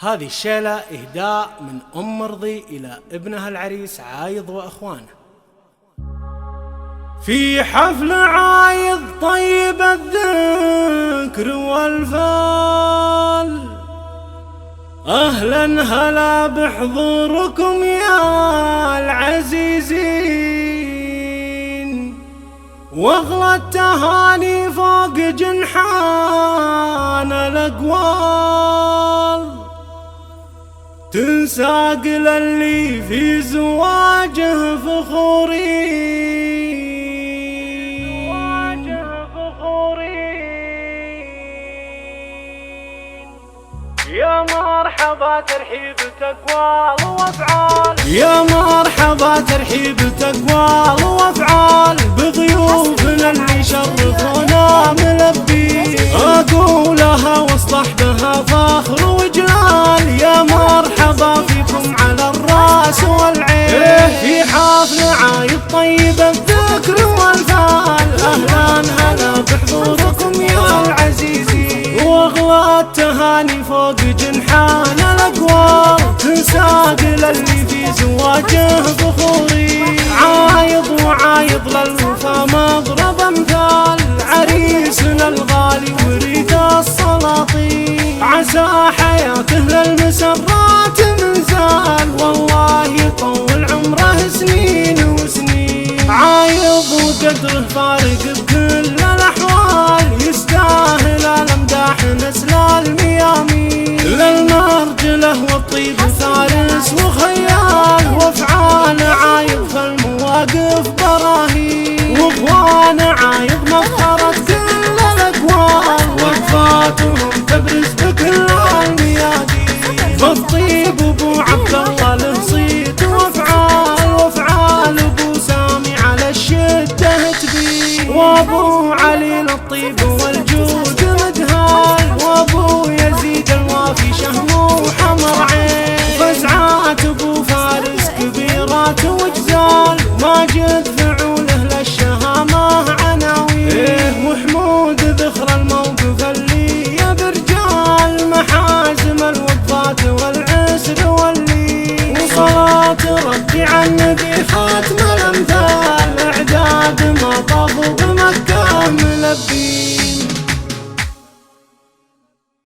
هذه الشيلة إهداء من أم مرضي إلى ابنها العريس عايض وأخوانه. في حفل عايض طيب الذكر والفال، أهلا هلا بحضوركم يا العزيزين، واغلى التهاني فوق جنحان الأقوال، تنساق للي في زواجه فخورين. يا مرحبا ترحيب تقوال وافعال، يا مرحبا ترحيب تقوال وافعال، بضيوفنا اللي شرفونا ملبين، اقولها واصلح بها فخر وجلال. يا مرحبا فيكم على الراس والعين، في حفل عايض طيب الذكر والفال، اهلا هلا بحضوركم يا العزيزين، واغلى التهاني فوق جنحان الاقوال، تنساق للي في زواجه فخورين. عايض وعايض للوفا مضرب امثال، عريسنا الغالي وريث السلاطين، عسى حياته للمسرات منزال، والله يطول عمره سنين وسنين. عايض وقدره فارق بكل الاحوال، يستاهل الامداح نسل الميامين، للمرجله والطيب فارس وخيال، وافعال عايض في المواقف براهين، واخوان عايض مفخرة كل الاقوال، وقفاتهم تبرز بكل الميادين، بالطيب ابو عبد الله له صيت وافعال، وافعال ابو سامي على الشده تبين، وابو علي للطيب والجود مدهال، وابو يزيد الوافي شهم وحمر عين، فزعات ابو فارس كبيرات وجزال، ماجد فعوله للشهامه عناوين، وحمود ذخر الموقف اللي برجال، محازم الوقفات والعسر واللين، وصلاة ربي عن نبي خاتم الامثال، اعداد ما طافوا بمكة ملبين.